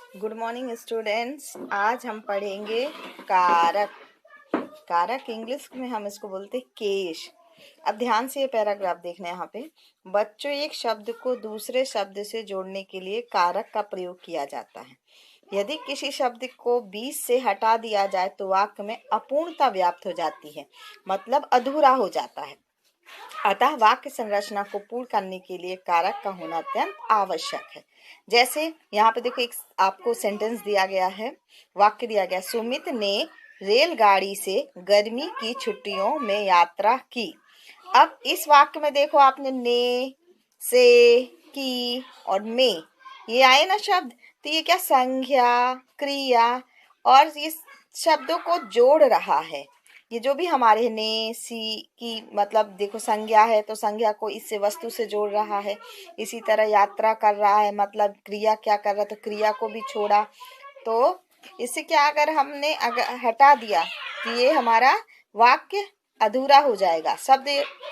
Good morning students. आज हम पढ़ेंगे कारक। कारक इंग्लिश में हम इसको बोलते हैं केश। अब ध्यान से ये पैराग्राफ देखना है। यहाँ पे बच्चों, एक शब्द को दूसरे शब्द से जोड़ने के लिए कारक का प्रयोग किया जाता है। यदि किसी शब्द को बीच से हटा दिया जाए तो वाक्य में अपूर्णता व्याप्त हो जाती है, मतलब अधूरा हो जाता है। अतः वाक्य संरचना को पूर्ण करने के लिए कारक का होना अत्यंत आवश्यक है। जैसे यहाँ पे देखो, एक आपको सेंटेंस दिया गया है, वाक्य दिया गया, सुमित ने रेलगाड़ी से गर्मी की छुट्टियों में यात्रा की। अब इस वाक्य में देखो, आपने ने, से, की और में ये आए ना शब्द, तो ये क्या संज्ञा, क्रिया और इस शब्दों को जोड़ रहा है। ये जो भी हमारे ने, सी, की मतलब देखो संज्ञा है तो संज्ञा को इससे वस्तु से जोड़ रहा है। इसी तरह यात्रा कर रहा है, मतलब क्रिया क्या कर रहा है, तो क्रिया को भी छोड़ा। तो इससे क्या, अगर हमने हटा दिया तो ये हमारा वाक्य अधूरा हो जाएगा, शब्द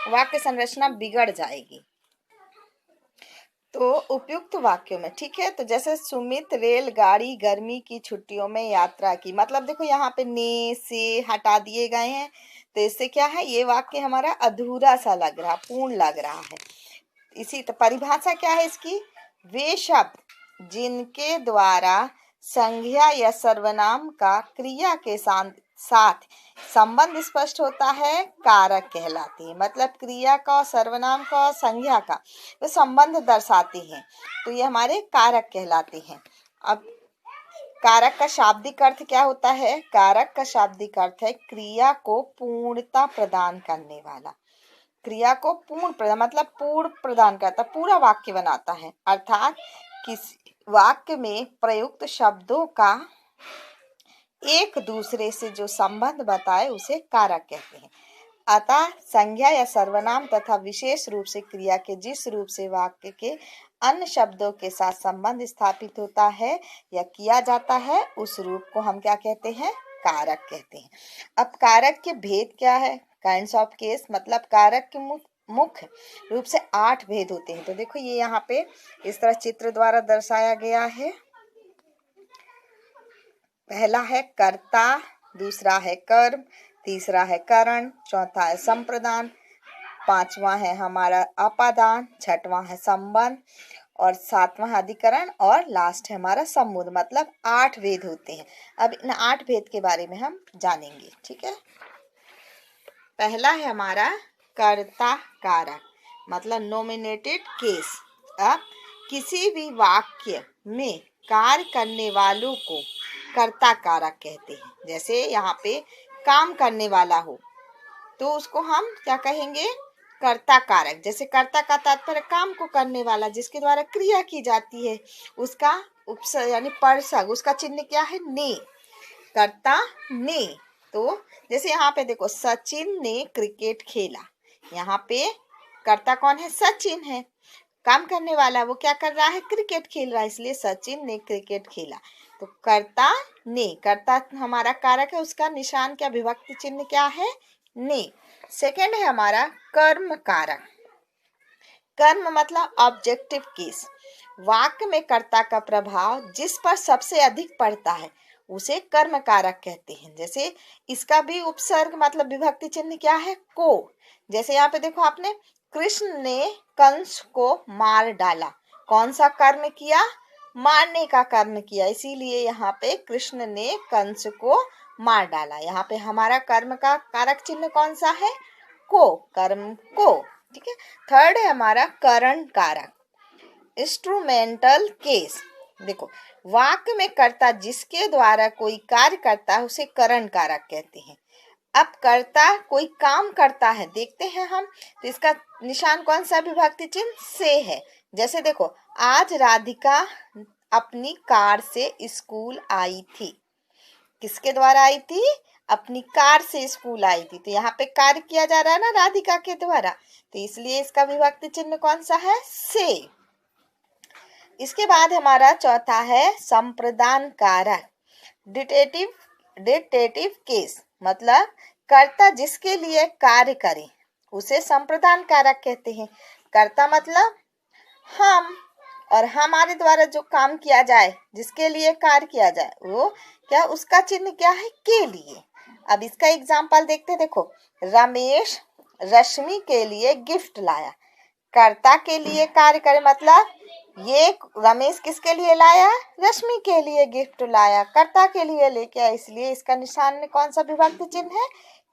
वाक्य संरचना बिगड़ जाएगी। तो उपयुक्त वाक्यों में, ठीक है, तो जैसे सुमित रेलगाड़ी गर्मी की छुट्टियों में यात्रा की, मतलब देखो यहाँ पे ने से हटा दिए गए हैं, तो इससे क्या है, ये वाक्य हमारा अधूरा सा लग रहा, पूर्ण लग रहा है। इसी तो परिभाषा क्या है इसकी, वे शब्द जिनके द्वारा संज्ञा या सर्वनाम का क्रिया के साथ संबंध स्पष्ट होता है, कारक कहलाते हैं। मतलब क्रिया का, सर्वनाम का और संज्ञा का वो संबंध दर्शाते हैं, तो ये हमारे कारक कहलाते हैं। अब कारक का शाब्दिक अर्थ क्या होता है? कारक का शाब्दिक अर्थ है क्रिया को पूर्णता प्रदान करने वाला। क्रिया को मतलब पूर्ण प्रदान करता, पूरा वाक्य बनाता है। अर्थात किसी वाक्य में प्रयुक्त शब्दों का एक दूसरे से जो संबंध बताए उसे कारक कहते हैं। अतः संज्ञा या सर्वनाम तथा विशेष रूप से क्रिया के जिस रूप से वाक्य के अन्य शब्दों के साथ संबंध स्थापित होता है या किया जाता है, उस रूप को हम क्या कहते हैं? कारक कहते हैं। अब कारक के भेद क्या है? काइंड्स ऑफ केस, मतलब कारक के मुख्य रूप से 8 भेद होते हैं। तो देखो ये यहाँ पे इस तरह चित्र द्वारा दर्शाया गया है। पहला है कर्ता, दूसरा है कर्म, तीसरा है करण, चौथा है संप्रदान, पांचवा है हमारा अपादान, छठवां है संबंध और सातवां अधिकरण और लास्ट है हमारा सम्बोध। मतलब 8 भेद होते हैं। अब इन 8 भेद के बारे में हम जानेंगे, ठीक है। पहला है हमारा कर्ता कारक, मतलब नोमिनेटेड केस। अब किसी भी वाक्य में कार्य करने वालों को कर्ता कारक कहते हैं। जैसे यहाँ पे काम करने वाला हो तो उसको हम क्या कहेंगे? कर्ता कारक। जैसे कर्ता का तात्पर्य काम को करने वाला, जिसके द्वारा क्रिया की जाती है, उसका उपसर्ग यानी परसर्ग, उसका चिन्ह क्या है? ने। कर्ता ने। तो जैसे यहाँ पे देखो, सचिन ने क्रिकेट खेला। यहाँ पे कर्ता कौन है? सचिन है। काम करने वाला वो क्या कर रहा है? क्रिकेट खेल रहा है, इसलिए सचिन ने क्रिकेट खेला। तो कर्ता ने, कर्ता हमारा कारक है, उसका निशान क्या, विभक्ति चिन्ह क्या है? ने। सेकंड है हमारा कर्म कारक। कर्म मतलब ऑब्जेक्टिव केस। वाक्य में कर्ता का प्रभाव जिस पर सबसे अधिक पड़ता है उसे कर्म कारक कहते हैं। जैसे इसका भी उपसर्ग मतलब विभक्ति चिन्ह क्या है? को। जैसे यहाँ पे देखो आपने, कृष्ण ने कंस को मार डाला। कौन सा कर्म किया? मारने का कर्म किया, इसीलिए यहाँ पे कृष्ण ने कंस को मार डाला। यहाँ पे हमारा कर्म का कारक चिन्ह कौन सा है? को, कर्म को, ठीक है। थर्ड है हमारा करण कारक, इंस्ट्रूमेंटल केस। देखो, वाक्य में कर्ता जिसके द्वारा कोई कार्य करता है उसे करण कारक कहते हैं। अब कर्ता कोई काम करता है, देखते हैं हम, तो इसका निशान कौन सा, विभक्ति चिन्ह से है। जैसे देखो, आज राधिका अपनी कार से स्कूल आई थी। किसके द्वारा आई थी? अपनी कार से स्कूल आई थी। तो यहाँ पे कार्य किया जा रहा है ना राधिका के द्वारा, तो इसलिए इसका विभक्ति चिन्ह कौन सा है? से। इसके बाद हमारा चौथा है संप्रदान कारक, डिटेटिव केस। मतलब कर्ता जिसके लिए कार्य करे उसे संप्रदान कारक कहते हैं। कर्ता मतलब हम, और हमारे द्वारा जो काम किया जाए, जिसके लिए कार्य किया जाए, वो क्या, उसका चिन्ह क्या है, के लिए। अब इसका एग्जाम्पल देखते हैं। देखो, रमेश रश्मि के लिए गिफ्ट लाया। कर्ता के लिए कार्य करे, मतलब ये रमेश किसके लिए लाया, रश्मि के लिए गिफ्ट लाया, कर्ता के लिए लेके आया, इसलिए इसका निशान में कौन सा विभक्ति चिन्ह है,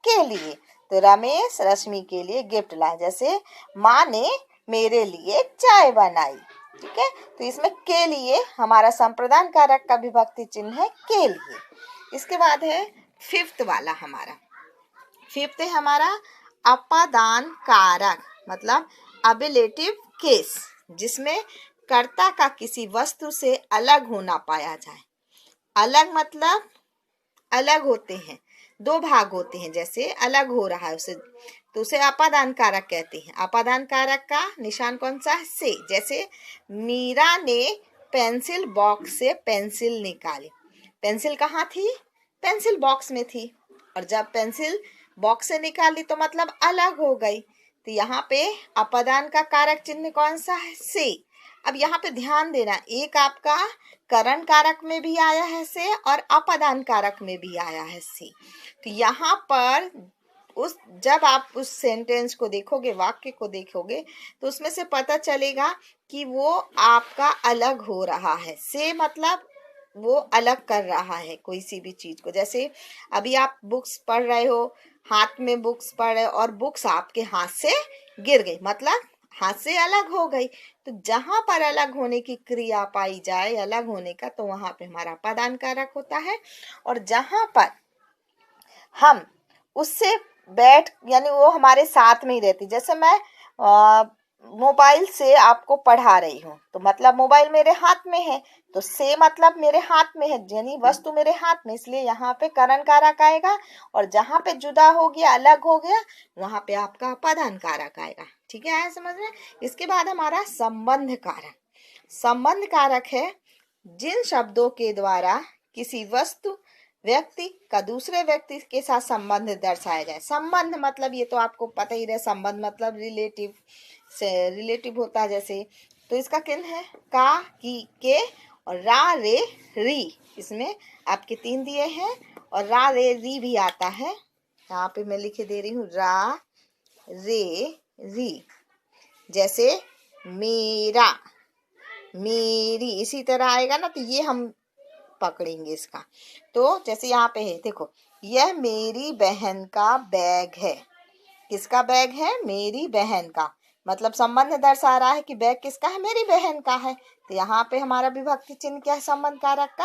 के लिए। तो रमेश रश्मि के लिए गिफ्ट लाया, जैसे माँ ने मेरे लिए चाय बनाई। ठीक है, तो इसमें के लिए हमारा संप्रदान कारक का विभक्ति चिन्ह है, के लिए। इसके बाद है फिफ्थ वाला हमारा, फिफ्थ है हमारा अपादान कारक, मतलब अबिलेटिव केस, जिसमें कर्ता का किसी वस्तु से अलग होना पाया जाए। अलग मतलब अलग होते हैं, दो भाग होते हैं, जैसे अलग हो रहा है उसे, तो उसे अपादान कारक कहते हैं। अपादान कारक का निशान कौन सा है, से। जैसे मीरा ने पेंसिल बॉक्स से पेंसिल निकाली। पेंसिल कहाँ थी, पेंसिल बॉक्स में थी, और जब पेंसिल बॉक्स से निकाली तो मतलब अलग हो गई। तो यहाँ पे अपादान का कारक चिन्ह कौन सा है, से। अब यहाँ पे ध्यान देना, एक आपका करण कारक में भी आया है से, और अपादान कारक में भी आया है से। तो यहाँ पर जब आप उस सेंटेंस को देखोगे, वाक्य को देखोगे, तो उसमें से पता चलेगा कि वो आपका अलग हो रहा है। से मतलब वो अलग कर रहा है कोई सी भी चीज को। जैसे अभी आप बुक्स पढ़ रहे हो, हाथ में बुक्स पढ़ रहे हो, और बुक्स आपके हाथ से गिर गई, मतलब हाथ से अलग हो गई। तो जहां पर अलग होने की क्रिया पाई जाए, अलग होने का, तो वहां पे हमारा अपादान कारक होता है। और जहां पर हम उससे बैठ, यानी वो हमारे साथ में ही रहती, जैसे मैं मोबाइल से आपको पढ़ा रही हूँ, तो मतलब मोबाइल मेरे हाथ में है, तो से मतलब मेरे हाथ में है, यानी वस्तु मेरे हाथ में, इसलिए यहाँ पे करण कारक आएगा। और जहां पे जुदा हो गया, अलग हो गया, वहां पे आपका अपादान कारक आएगा। ठीक है, आया समझ में। इसके बाद हमारा संबंध कारक। संबंध कारक है जिन शब्दों के द्वारा किसी वस्तु व्यक्ति का दूसरे व्यक्ति के साथ संबंध दर्शाया जाए। संबंध मतलब ये तो आपको पता ही रहे, संबंध मतलब रिलेटिव से रिलेटिव होता है। जैसे तो इसका चिन्ह है का, की, के, और रा, रे, री। इसमें आपके 3 दिए हैं, और रा, रे, री भी आता है। यहाँ पे मैं लिखे दे रही हूँ, रा, रे, री। जैसे मेरा, मेरी, इसी तरह आएगा ना, तो ये हम पकड़ेंगे इसका। तो जैसे यहाँ पे है, देखो, यह मेरी बहन का बैग है। किसका बैग है, मेरी बहन का, मतलब संबंध दर्शा रहा है कि बैग किसका है, मेरी बहन का है। तो यहाँ पे हमारा विभक्ति चिन्ह क्या है, संबंध कारक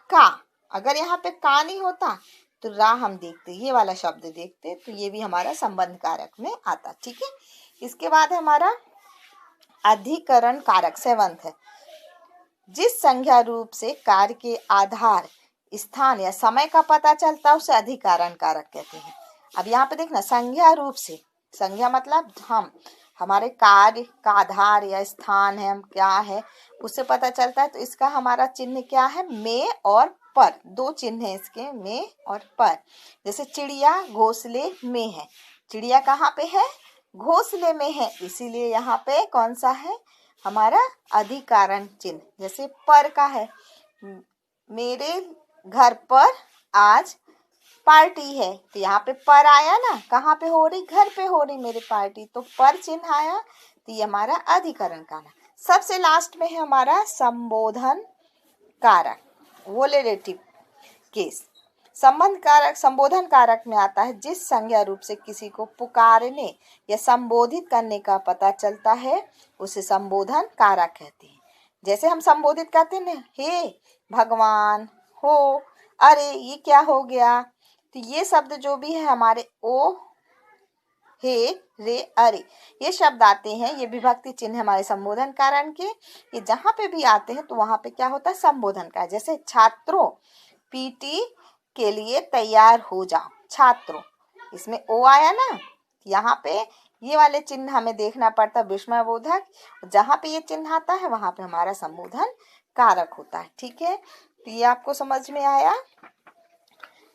का। अगर यहाँ पे का नहीं होता तो रा हम देखते, ये वाला शब्द देखते, तो ये भी हमारा संबंध कारक में आता। ठीक है, इसके बाद हमारा अधिकरण कारक, 7th है। जिस संज्ञा रूप से कार्य के आधार, स्थान या समय का पता चलता है, उसे अधिकरण कारक कहते हैं। अब यहाँ पे देखना, संज्ञा रूप से, संज्ञा मतलब हम, हमारे कार्य का आधार या स्थान है, हम क्या है, उससे पता चलता है। तो इसका हमारा चिन्ह क्या है, में और पर। 2 चिन्ह है इसके, में और पर। जैसे चिड़िया घोंसले में है, चिड़िया कहाँ पे है, घोंसले में है, इसीलिए यहाँ पे कौन सा है, हमारा अधिकरण चिन्ह। जैसे पर का है, मेरे घर पर आज पार्टी है, तो यहाँ पे पर आया ना, कहाँ पे हो रही, घर पे हो रही मेरी पार्टी, तो पर चिन्ह आया, तो ये हमारा अधिकरण कारक। सबसे लास्ट में है हमारा संबोधन कारक, वोलेटिव केस। संबंध कारक संबोधन कारक में आता है जिस संज्ञा रूप से किसी को पुकारने या संबोधित करने का पता चलता है, उसे संबोधन कारक कहते हैं। जैसे हम संबोधित करते हैं, हे भगवान, हो, अरे ये क्या हो गया, तो ये शब्द जो भी है हमारे ओ, हे, रे, अरे, ये शब्द आते हैं, ये विभक्ति चिन्ह हमारे संबोधन कारण के। ये जहां पे भी आते हैं तो वहां पे क्या होता है, संबोधन का। जैसे छात्रों पीटी के लिए तैयार हो जाओ, छात्रों, इसमें ओ आया ना, यहाँ पे ये वाले चिन्ह हमें देखना पड़ता है, विस्मयबोधक। जहां पे ये चिन्ह आता है वहां पे हमारा संबोधन कारक होता है। ठीक है, तो ये आपको समझ में आया।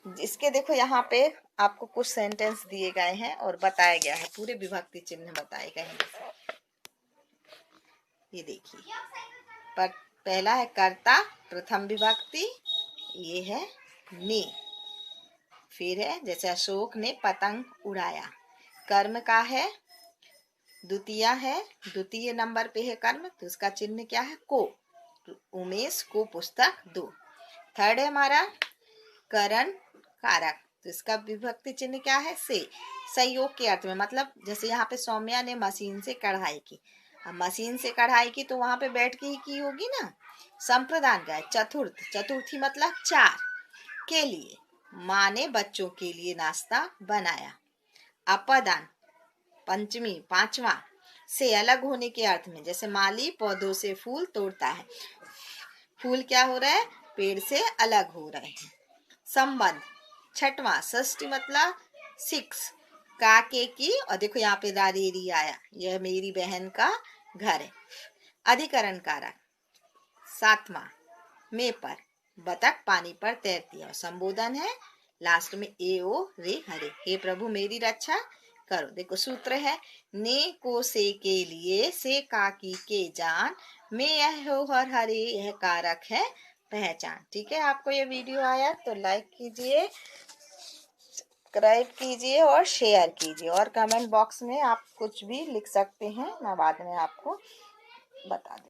इसके देखो यहाँ पे आपको कुछ सेंटेंस दिए गए हैं और बताया गया है, पूरे विभक्ति चिन्ह बताए गए हैं। ये देखिए, पर पहला है कर्ता प्रथम विभक्ति, ये है ने। फिर है जैसे अशोक ने पतंग उड़ाया, कर्म का है द्वितीय है, द्वितीय नंबर पे है कर्म, तो उसका चिन्ह क्या है को। उमेश को पुस्तक दो। थर्ड है हमारा करण कारक, तो इसका विभक्ति चिन्ह क्या है से। सहयोग के अर्थ में, मतलब जैसे यहाँ पे सौम्या ने मशीन से कढ़ाई की, अब मशीन से कढ़ाई की तो वहां पे बैठ के ही की होगी ना। संप्रदान का है चतुर्थ, चतुर्थी मतलब चार के लिए, माँ ने बच्चों के लिए नाश्ता बनाया। अपदान पंचमी पांचवा, से अलग होने के अर्थ में, जैसे माली पौधों से फूल तोड़ता है, फूल क्या हो रहा है, पेड़ से अलग हो रहे हैं। संबंध छठवां, षष्ठी मतलब सिक्स, काके की, और देखो यहाँ पे दादेरी आया, यह मेरी बहन का घर है। अधिकरण कारक सातवां, में पर, बतख पानी पर तैरती है, और संबोधन है लास्ट में ए ओ रे हरे, हे प्रभु मेरी रक्षा करो। देखो सूत्र है ने को से के लिए, से काकी के जान, में यह हो हर हरे, यह कारक है पहचान। ठीक है, आपको ये वीडियो आया तो लाइक कीजिए, सब्सक्राइब कीजिए और शेयर कीजिए, और कमेंट बॉक्स में आप कुछ भी लिख सकते हैं, मैं बाद में आपको बता दूँ।